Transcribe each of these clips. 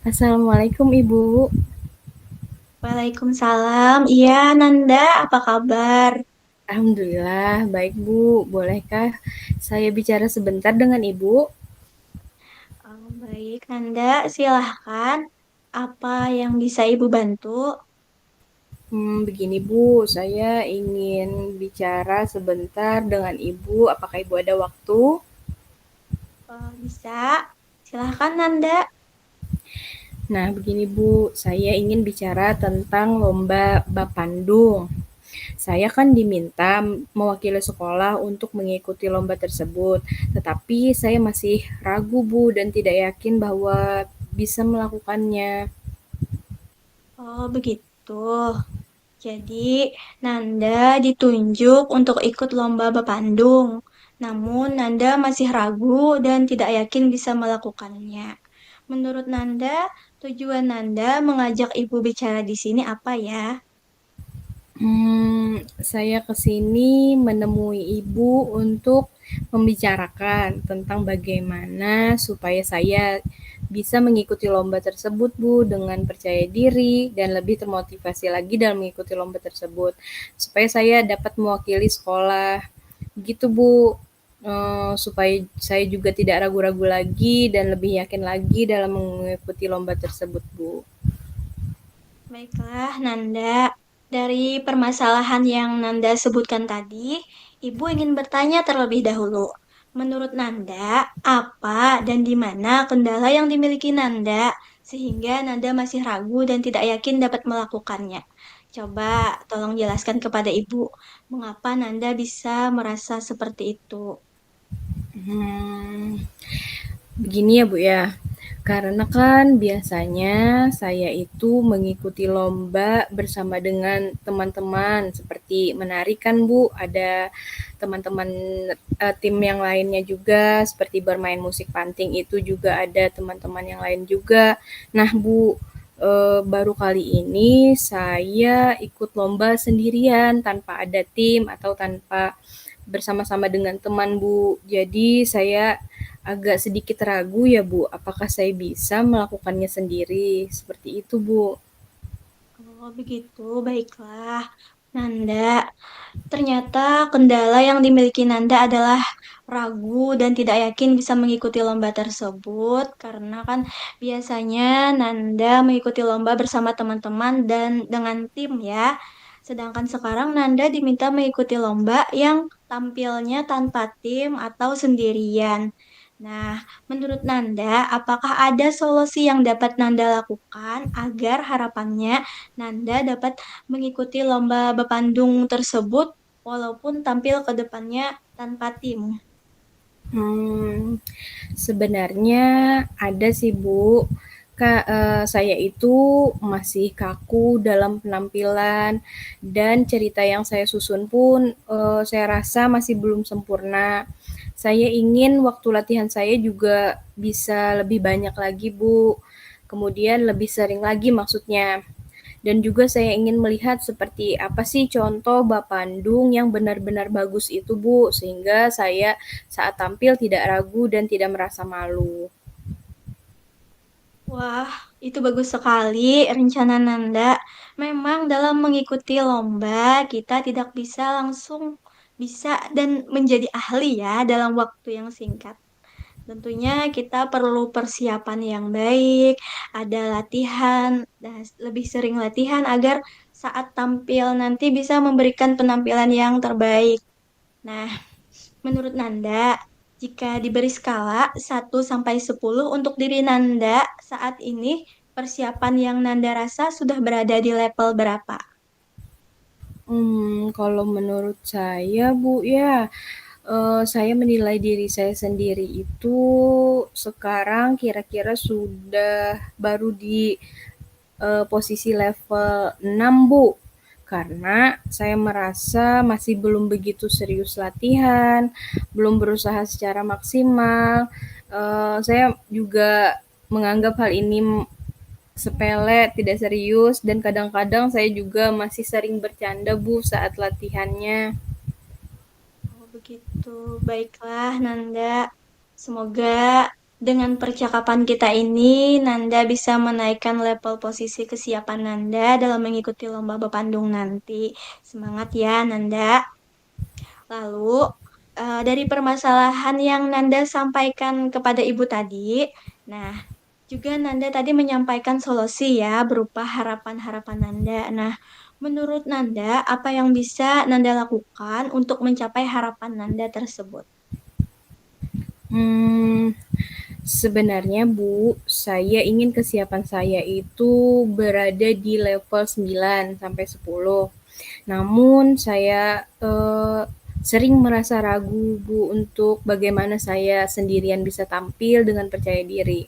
Assalamualaikum Ibu. Waalaikumsalam. Iya, Nanda, apa kabar? Alhamdulillah baik Bu. Bolehkah saya bicara sebentar dengan Ibu? Baik, Nanda, silahkan. Apa yang bisa Ibu bantu? Begini Bu, saya ingin bicara sebentar dengan Ibu. Apakah Ibu ada waktu? Bisa. Silahkan, Nanda. Nah, begini Bu, saya ingin bicara tentang lomba Bapandung. Saya kan diminta mewakili sekolah untuk mengikuti lomba tersebut, tetapi saya masih ragu Bu dan tidak yakin bahwa bisa melakukannya. Oh, begitu. Jadi, Nanda ditunjuk untuk ikut lomba Bapandung. Namun, Nanda masih ragu dan tidak yakin bisa melakukannya. Menurut Nanda, tujuan Nanda mengajak Ibu bicara di sini apa ya? Saya ke sini menemui Ibu untuk membicarakan tentang bagaimana supaya saya bisa mengikuti lomba tersebut, Bu, dengan percaya diri dan lebih termotivasi lagi dalam mengikuti lomba tersebut, supaya saya dapat mewakili sekolah. Begitu, Bu. Supaya saya juga tidak ragu-ragu lagi dan lebih yakin lagi dalam mengikuti lomba tersebut, Bu. Baiklah, Nanda. Dari permasalahan yang Nanda sebutkan tadi, Ibu ingin bertanya terlebih dahulu. Menurut Nanda, apa dan di mana kendala yang dimiliki Nanda sehingga Nanda masih ragu dan tidak yakin dapat melakukannya? Coba tolong jelaskan kepada Ibu, mengapa Nanda bisa merasa seperti itu. Hmm, Begini ya Bu ya, karena kan biasanya saya itu mengikuti lomba bersama dengan teman-teman seperti menari kan Bu, ada teman-teman tim yang lainnya juga seperti bermain musik panting itu juga ada teman-teman yang lain juga. Nah Bu, baru kali ini saya ikut lomba sendirian tanpa ada tim atau tanpa bersama-sama dengan teman Bu. Jadi saya agak sedikit ragu ya Bu, apakah saya bisa melakukannya sendiri? Seperti itu Bu. Oh, begitu, baiklah. Nanda, ternyata kendala yang dimiliki Nanda adalah ragu dan tidak yakin bisa mengikuti lomba tersebut karena kan biasanya Nanda mengikuti lomba bersama teman-teman dan dengan tim ya. Sedangkan sekarang Nanda diminta mengikuti lomba yang tampilnya tanpa tim atau sendirian. Nah, menurut Nanda, apakah ada solusi yang dapat Nanda lakukan agar harapannya Nanda dapat mengikuti lomba Bapandung tersebut walaupun tampil ke depannya tanpa tim? Hmm, Sebenarnya ada sih Bu. Saya itu masih kaku dalam penampilan dan cerita yang saya susun pun saya rasa masih belum sempurna. Saya ingin waktu latihan saya juga bisa lebih banyak lagi Bu. Kemudian lebih sering lagi maksudnya. Dan juga saya ingin melihat seperti apa sih contoh Bapandung yang benar-benar bagus itu Bu, sehingga saya saat tampil tidak ragu dan tidak merasa malu. Wah, itu bagus sekali rencana Nanda. Memang dalam mengikuti lomba, kita tidak bisa langsung bisa dan menjadi ahli ya dalam waktu yang singkat. Tentunya kita perlu persiapan yang baik, ada latihan, dan lebih sering latihan agar saat tampil nanti bisa memberikan penampilan yang terbaik. Nah, menurut Nanda, jika diberi skala 1 sampai 10 untuk diri Nanda saat ini, persiapan yang Nanda rasa sudah berada di level berapa? Kalau menurut saya Bu ya, saya menilai diri saya sendiri itu sekarang kira-kira sudah baru di posisi level 6 Bu. Karena saya merasa masih belum begitu serius latihan, belum berusaha secara maksimal. Saya juga menganggap hal ini sepele, tidak serius, dan kadang-kadang saya juga masih sering bercanda Bu saat latihannya. Oh, begitu. Baiklah, Nanda. Semoga Dengan percakapan kita ini, Nanda bisa menaikkan level posisi kesiapan Nanda dalam mengikuti lomba Bepandung nanti. Semangat ya, Nanda. Lalu, dari permasalahan yang Nanda sampaikan kepada Ibu tadi, nah, juga Nanda tadi menyampaikan solusi ya, berupa harapan-harapan Nanda. Nah, menurut Nanda, apa yang bisa Nanda lakukan untuk mencapai harapan Nanda tersebut? Hmm, Sebenarnya Bu, saya ingin kesiapan saya itu berada di level 9 sampai 10. Namun saya sering merasa ragu Bu untuk bagaimana saya sendirian bisa tampil dengan percaya diri.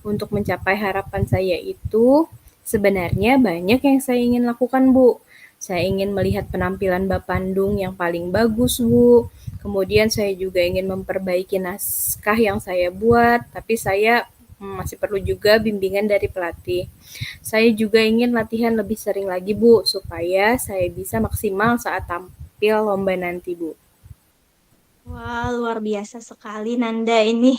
Untuk mencapai harapan saya itu sebenarnya banyak yang saya ingin lakukan Bu. Saya ingin melihat penampilan Bapandung yang paling bagus Bu. Kemudian saya juga ingin memperbaiki naskah yang saya buat, tapi saya masih perlu juga bimbingan dari pelatih. Saya juga ingin latihan lebih sering lagi, Bu, supaya saya bisa maksimal saat tampil lomba nanti, Bu. Wah, luar biasa sekali Nanda ini.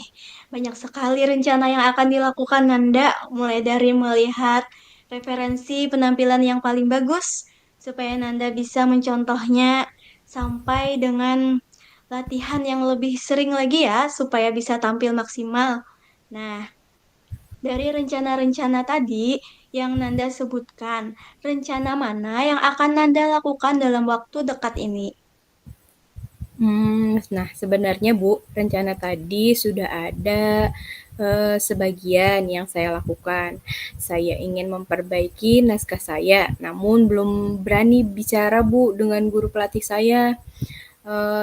Banyak sekali rencana yang akan dilakukan Nanda, mulai dari melihat referensi penampilan yang paling bagus, supaya Nanda bisa mencontohnya sampai dengan latihan yang lebih sering lagi ya, supaya bisa tampil maksimal. Nah, dari rencana-rencana tadi yang Nanda sebutkan, rencana mana yang akan Nanda lakukan dalam waktu dekat ini? Nah sebenarnya Bu, rencana tadi sudah ada sebagian yang saya lakukan. Saya ingin memperbaiki naskah saya, namun belum berani bicara Bu dengan guru pelatih saya.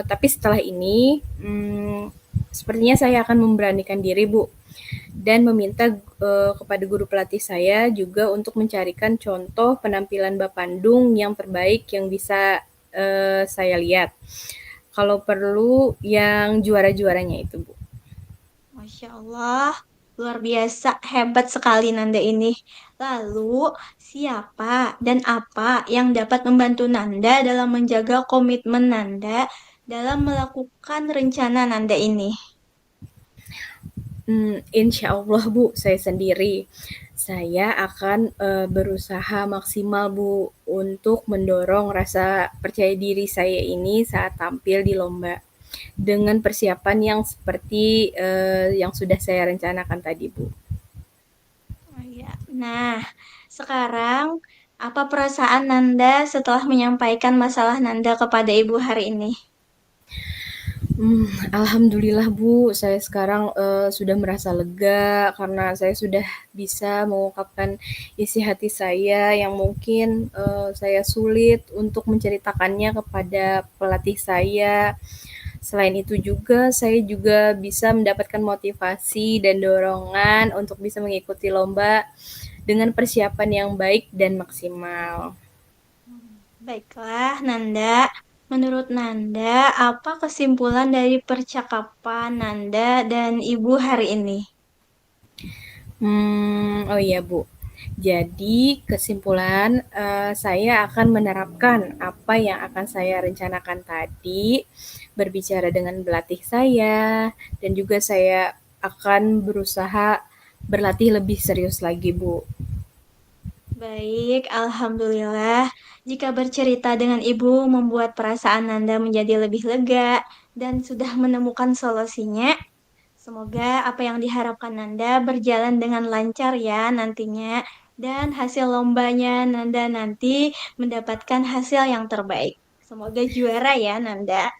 Tapi setelah ini, sepertinya saya akan memberanikan diri Bu dan meminta kepada guru pelatih saya juga untuk mencarikan contoh penampilan Bapandung yang terbaik yang bisa saya lihat. Kalau perlu yang juara-juaranya itu, Bu. Masya Allah, luar biasa, hebat sekali Nanda ini. Lalu, siapa dan apa yang dapat membantu Nanda dalam menjaga komitmen Nanda dalam melakukan rencana Nanda ini? Insya Allah Bu, saya sendiri. Saya akan berusaha maksimal Bu untuk mendorong rasa percaya diri saya ini saat tampil di lomba dengan persiapan yang seperti yang sudah saya rencanakan tadi Bu. Oh, ya. Nah, sekarang apa perasaan Nanda setelah menyampaikan masalah Nanda kepada Ibu hari ini? Alhamdulillah Bu, saya sekarang sudah merasa lega karena saya sudah bisa mengungkapkan isi hati saya yang mungkin saya sulit untuk menceritakannya kepada pelatih saya. Selain itu juga saya juga bisa mendapatkan motivasi dan dorongan untuk bisa mengikuti lomba dengan persiapan yang baik dan maksimal. Baiklah, Nanda. Menurut Nanda, apa kesimpulan dari percakapan Nanda dan Ibu hari ini? Oh iya Bu. Jadi kesimpulan saya akan menerapkan apa yang akan saya rencanakan tadi, berbicara dengan pelatih saya, dan juga saya akan berusaha berlatih lebih serius lagi Bu. Baik, Alhamdulillah. Jika bercerita dengan Ibu membuat perasaan Nanda menjadi lebih lega dan sudah menemukan solusinya, semoga apa yang diharapkan Nanda berjalan dengan lancar ya nantinya. Dan hasil lombanya Nanda nanti mendapatkan hasil yang terbaik. Semoga juara ya Nanda.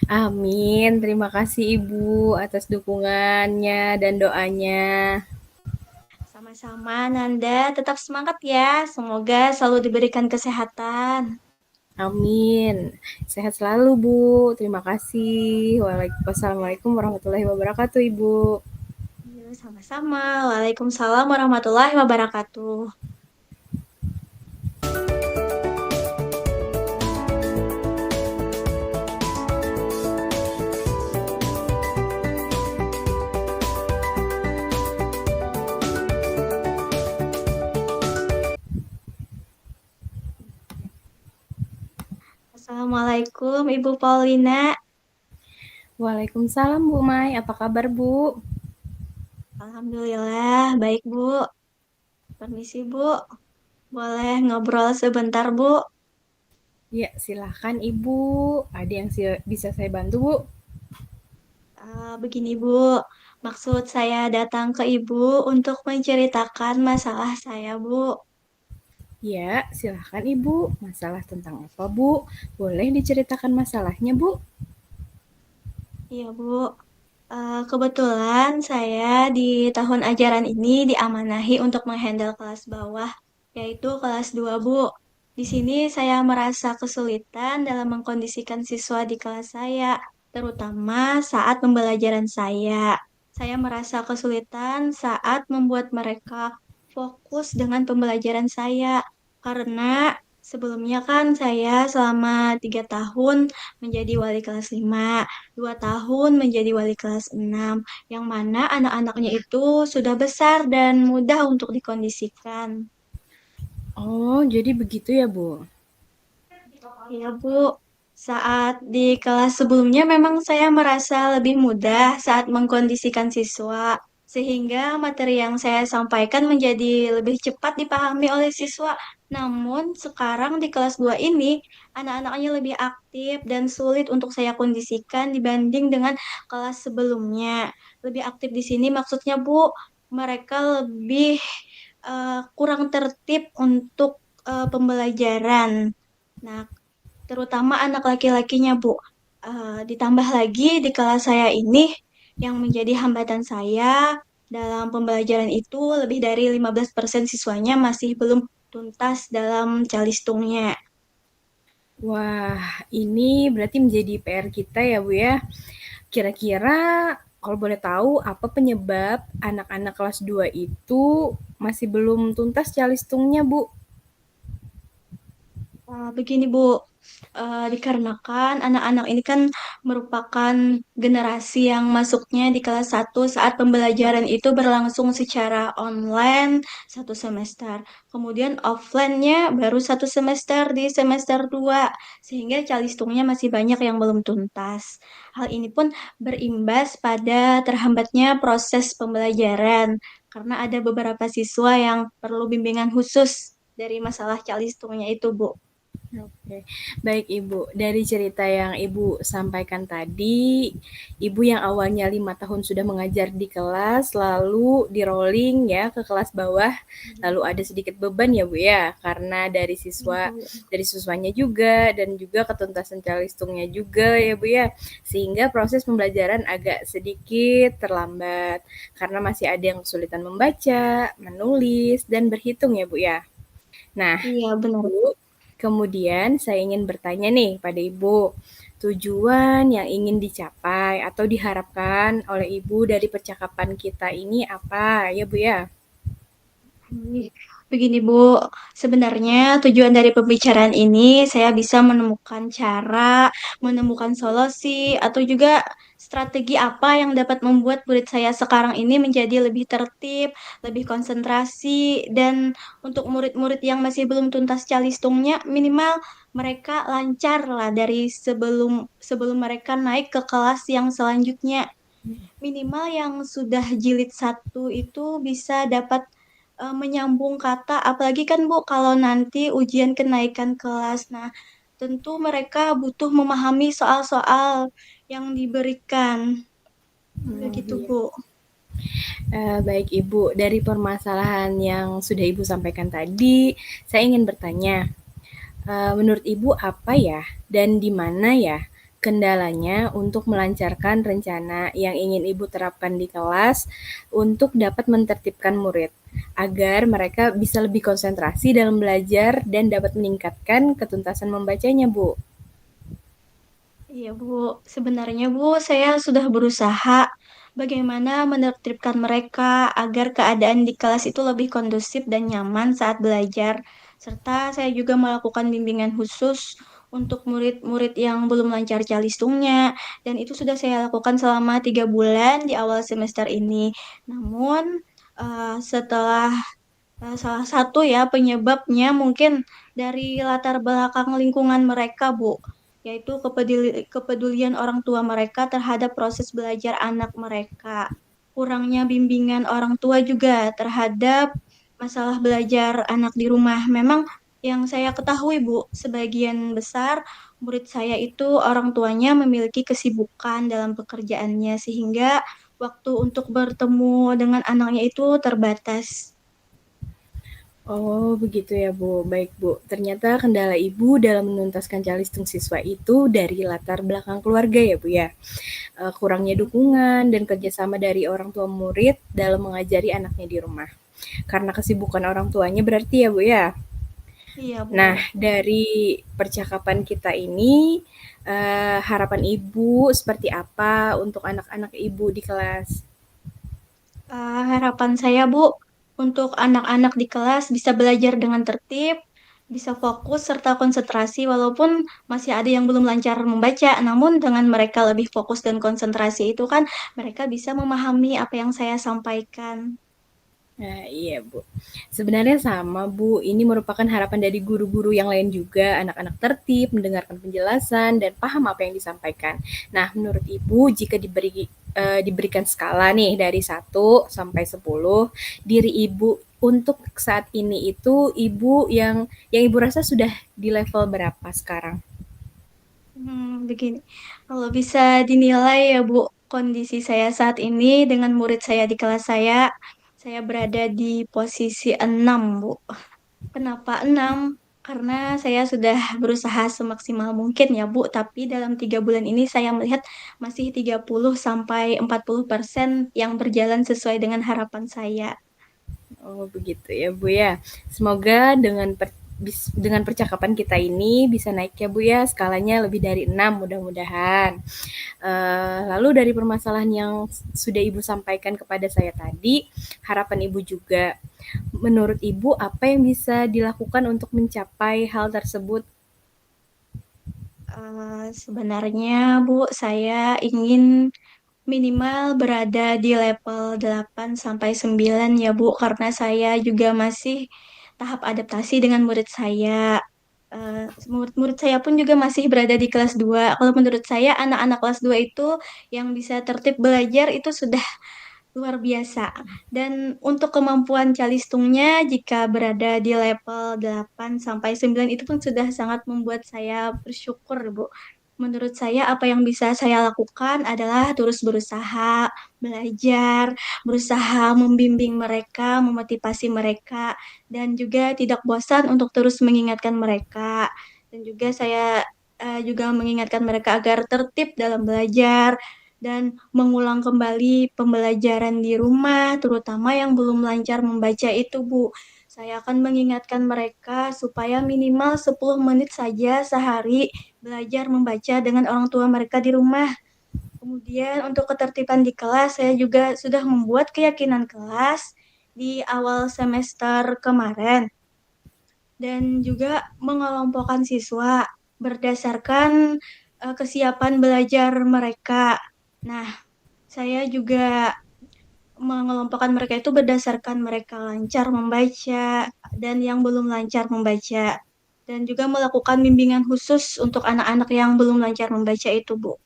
Amin. Terima kasih Ibu atas dukungannya dan doanya. Sama-sama Nanda, tetap semangat ya. Semoga selalu diberikan kesehatan. Amin. Sehat selalu Bu. Terima kasih. Wassalamualaikum warahmatullahi wabarakatuh Ibu. Yuk, sama-sama. Waalaikumsalam warahmatullahi wabarakatuh. Assalamualaikum Ibu Paulina. Waalaikumsalam Bu Mai, apa kabar Bu? Alhamdulillah, baik Bu. Permisi Bu, boleh ngobrol sebentar Bu? Ya, silahkan Ibu. Ada yang bisa saya bantu, Bu? Begini Bu, maksud saya datang ke Ibu untuk menceritakan masalah saya Bu. Ya, silahkan Ibu. Masalah tentang apa, Bu? Boleh diceritakan masalahnya, Bu? Iya Bu, kebetulan saya di tahun ajaran ini diamanahi untuk menghandle kelas bawah, yaitu kelas 2 Bu. Di sini saya merasa kesulitan dalam mengkondisikan siswa di kelas saya, terutama saat pembelajaran saya. Saya merasa kesulitan saat membuat mereka fokus dengan pembelajaran saya, karena sebelumnya kan saya selama 3 tahun menjadi wali kelas 5, 2 tahun menjadi wali kelas 6, yang mana anak-anaknya itu sudah besar dan mudah untuk dikondisikan. Oh, jadi begitu ya, Bu? Iya, Bu. Saat di kelas sebelumnya memang saya merasa lebih mudah saat mengkondisikan siswa, sehingga materi yang saya sampaikan menjadi lebih cepat dipahami oleh siswa. Namun sekarang di kelas 2 ini, anak-anaknya lebih aktif dan sulit untuk saya kondisikan dibanding dengan kelas sebelumnya. Lebih aktif di sini maksudnya, Bu, mereka lebih kurang tertib untuk pembelajaran. Nah, terutama anak laki-lakinya, Bu. Ditambah lagi di kelas saya ini yang menjadi hambatan saya dalam pembelajaran itu lebih dari 15% siswanya masih belum tuntas dalam calistungnya. Wah, ini berarti menjadi PR kita ya, Bu ya. Kira-kira kalau boleh tahu apa penyebab anak-anak kelas 2 itu masih belum tuntas calistungnya, Bu? Begini Bu, dikarenakan anak-anak ini kan merupakan generasi yang masuknya di kelas 1 saat pembelajaran itu berlangsung secara online 1 semester. Kemudian offline-nya baru 1 semester di semester 2, sehingga calistungnya masih banyak yang belum tuntas. Hal ini pun berimbas pada terhambatnya proses pembelajaran, karena ada beberapa siswa yang perlu bimbingan khusus dari masalah calistungnya itu, Bu. Oke, baik Ibu. Dari cerita yang Ibu sampaikan tadi, Ibu yang awalnya 5 tahun sudah mengajar di kelas, lalu di rolling ya ke kelas bawah, lalu ada sedikit beban ya Bu ya, karena Iya, Bu. dari siswanya juga dan juga ketuntasan calistungnya juga ya Bu ya, sehingga proses pembelajaran agak sedikit terlambat karena masih ada yang kesulitan membaca, menulis, dan berhitung ya Bu ya. Nah, Iya, benar. Bu, kemudian saya ingin bertanya nih pada Ibu, tujuan yang ingin dicapai atau diharapkan oleh Ibu dari percakapan kita ini apa ya Bu ya? Begini Bu, sebenarnya tujuan dari pembicaraan ini saya bisa menemukan cara, menemukan solusi, atau juga strategi apa yang dapat membuat murid saya sekarang ini menjadi lebih tertib, lebih konsentrasi, dan untuk murid-murid yang masih belum tuntas calistungnya, minimal mereka lancar lah dari sebelum sebelum mereka naik ke kelas yang selanjutnya. Minimal yang sudah jilid 1 itu bisa dapat menyambung kata, apalagi kan Bu kalau nanti ujian kenaikan kelas. Nah, tentu mereka butuh memahami soal-soal yang diberikan. Oh, Begitu iya. Bu. Baik Ibu, dari permasalahan yang sudah Ibu sampaikan tadi, saya ingin bertanya, menurut Ibu apa ya dan di mana ya kendalanya untuk melancarkan rencana yang ingin Ibu terapkan di kelas untuk dapat mentertibkan murid agar mereka bisa lebih konsentrasi dalam belajar dan dapat meningkatkan ketuntasan membacanya, Bu? Iya Bu, sebenarnya Bu saya sudah berusaha bagaimana menertibkan mereka agar keadaan di kelas itu lebih kondusif dan nyaman saat belajar. Serta saya juga melakukan bimbingan khusus untuk murid-murid yang belum lancar calistungnya. Dan itu sudah saya lakukan selama 3 bulan di awal semester ini. Namun setelah salah satu ya penyebabnya mungkin dari latar belakang lingkungan mereka, Bu, yaitu kepedulian orang tua mereka terhadap proses belajar anak mereka. kurangnya bimbingan orang tua juga terhadap masalah belajar anak di rumah. Memang yang saya ketahui, Bu, sebagian besar murid saya itu orang tuanya memiliki kesibukan dalam pekerjaannya sehingga waktu untuk bertemu dengan anaknya itu terbatas. Oh, begitu ya, Bu. Baik, Bu. Ternyata kendala Ibu dalam menuntaskan calistung siswa itu dari latar belakang keluarga ya, Bu ya. Kurangnya dukungan dan kerjasama dari orang tua murid dalam mengajari anaknya di rumah. Karena kesibukan orang tuanya berarti ya, Bu ya. Iya, Nah, Bu. dari percakapan kita ini, harapan Ibu seperti apa untuk anak-anak Ibu di kelas? Harapan saya, Bu, untuk anak-anak di kelas bisa belajar dengan tertib, bisa fokus serta konsentrasi walaupun masih ada yang belum lancar membaca, namun dengan mereka lebih fokus dan konsentrasi itu kan mereka bisa memahami apa yang saya sampaikan. Nah, iya, Bu. Sebenarnya sama, Bu. Ini merupakan harapan dari guru-guru yang lain juga. Anak-anak tertib, mendengarkan penjelasan, dan paham apa yang disampaikan. Nah, menurut Ibu, jika diberikan skala nih dari 1 sampai 10, diri Ibu untuk saat ini itu yang Ibu rasa sudah di level berapa sekarang? Begini, kalau bisa dinilai ya Bu, kondisi saya saat ini dengan murid saya di kelas saya berada di posisi 6 Bu. Kenapa 6? Karena saya sudah berusaha semaksimal mungkin ya Bu, tapi dalam 3 bulan ini saya melihat masih 30 sampai 40% yang berjalan sesuai dengan harapan saya. Oh, begitu ya, Bu ya. Semoga dengan percakapan kita ini bisa naik ya, Bu ya, skalanya lebih dari 6 mudah-mudahan. Lalu dari permasalahan yang sudah Ibu sampaikan kepada saya tadi, harapan Ibu juga, menurut Ibu apa yang bisa dilakukan untuk mencapai hal tersebut? Sebenarnya Bu, saya ingin minimal berada di level 8 sampai 9 ya Bu, karena saya juga masih tahap adaptasi dengan murid saya. Murid-murid saya pun juga masih berada di kelas 2. Kalau menurut saya anak-anak kelas 2 itu yang bisa tertib belajar itu sudah luar biasa. Dan untuk kemampuan calistungnya jika berada di level 8 sampai 9 itu pun sudah sangat membuat saya bersyukur, Bu. Menurut saya apa yang bisa saya lakukan adalah terus berusaha, belajar, berusaha membimbing mereka, memotivasi mereka, dan juga tidak bosan untuk terus mengingatkan mereka. Dan juga saya juga mengingatkan mereka agar tertib dalam belajar, dan mengulang kembali pembelajaran di rumah, terutama yang belum lancar membaca itu, Bu. Saya akan mengingatkan mereka supaya minimal 10 menit saja sehari belajar membaca dengan orang tua mereka di rumah. Kemudian untuk ketertiban di kelas, saya juga sudah membuat keyakinan kelas di awal semester kemarin dan juga mengelompokkan siswa berdasarkan kesiapan belajar mereka. Nah, saya juga mengelompokkan mereka itu berdasarkan mereka lancar membaca dan yang belum lancar membaca. Dan juga melakukan bimbingan khusus untuk anak-anak yang belum lancar membaca itu, Bu.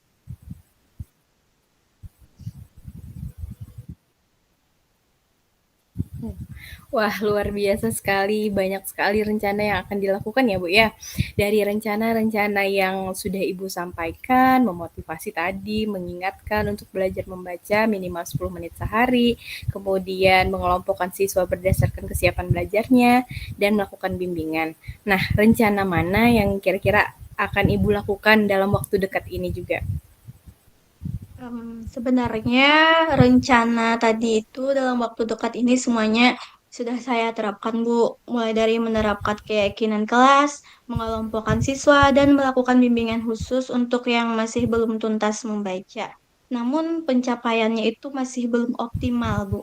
Wah, luar biasa sekali, banyak sekali rencana yang akan dilakukan ya, Bu ya. Dari rencana-rencana yang sudah Ibu sampaikan, memotivasi tadi, mengingatkan untuk belajar membaca minimal 10 menit sehari, kemudian mengelompokkan siswa berdasarkan kesiapan belajarnya, dan melakukan bimbingan. Nah, rencana mana yang kira-kira akan Ibu lakukan dalam waktu dekat ini juga? Sebenarnya rencana tadi itu dalam waktu dekat ini semuanya sudah saya terapkan, Bu. Mulai dari menerapkan keyakinan kelas, mengelompokkan siswa, dan melakukan bimbingan khusus untuk yang masih belum tuntas membaca. Namun pencapaiannya itu masih belum optimal, Bu.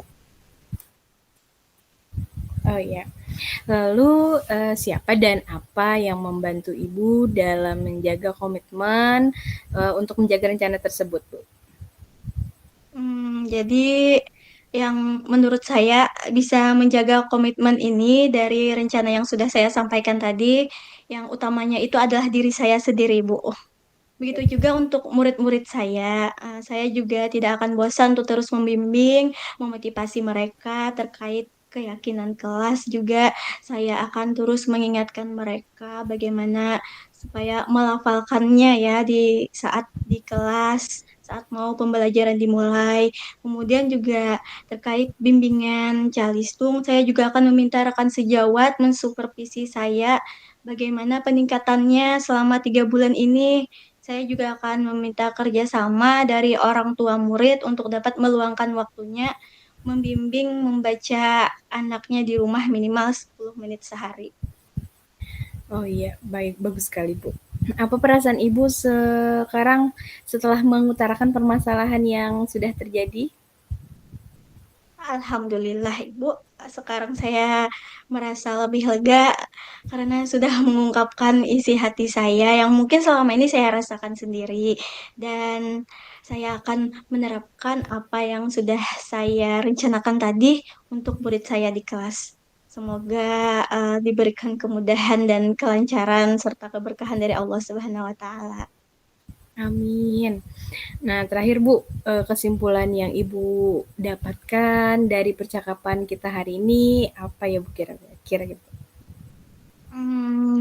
Oh ya. Lalu siapa dan apa yang membantu Ibu dalam menjaga komitmen untuk menjaga rencana tersebut, Bu? Jadi yang menurut saya bisa menjaga komitmen ini dari rencana yang sudah saya sampaikan tadi, yang utamanya itu adalah diri saya sendiri, Bu. Begitu juga untuk murid-murid saya. Saya juga tidak akan bosan untuk terus membimbing, memotivasi mereka terkait keyakinan kelas juga. Saya akan terus mengingatkan mereka bagaimana supaya melafalkannya ya di saat di kelas, saat mau pembelajaran dimulai. Kemudian juga terkait bimbingan calistung, saya juga akan meminta rekan sejawat mensupervisi saya bagaimana peningkatannya selama 3 bulan ini. Saya juga akan meminta kerjasama dari orang tua murid untuk dapat meluangkan waktunya membimbing membaca anaknya di rumah minimal 10 menit sehari. Oh iya, baik, bagus sekali, Bu. Apa perasaan Ibu sekarang setelah mengutarakan permasalahan yang sudah terjadi? Alhamdulillah, Ibu. Sekarang saya merasa lebih lega karena sudah mengungkapkan isi hati saya yang mungkin selama ini saya rasakan sendiri. Dan saya akan menerapkan apa yang sudah saya rencanakan tadi untuk murid saya di kelas. Semoga diberikan kemudahan dan kelancaran serta keberkahan dari Allah Subhanahu wa taala. Amin. Nah, terakhir Bu, kesimpulan yang Ibu dapatkan dari percakapan kita hari ini apa ya Bu kira-kira gitu?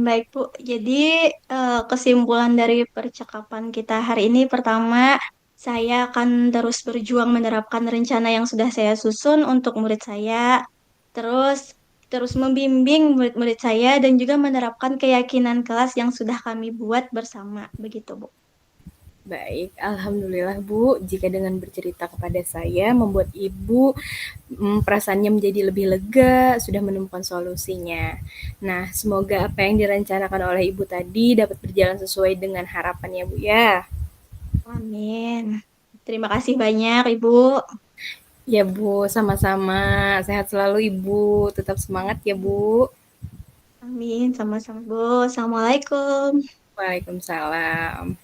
Baik Bu, jadi kesimpulan dari percakapan kita hari ini pertama, saya akan terus berjuang menerapkan rencana yang sudah saya susun untuk murid saya, terus terus membimbing murid-murid saya dan juga menerapkan keyakinan kelas yang sudah kami buat bersama, begitu Bu. Baik, alhamdulillah Bu, jika dengan bercerita kepada saya membuat Ibu perasaannya menjadi lebih lega, sudah menemukan solusinya. Nah, semoga apa yang direncanakan oleh Ibu tadi dapat berjalan sesuai dengan harapan ya Bu ya. Amin. Terima kasih banyak Ibu. Ya Bu, sama-sama. Sehat selalu Ibu. Tetap semangat ya Bu. Amin, sama-sama Bu. Assalamualaikum. Waalaikumsalam.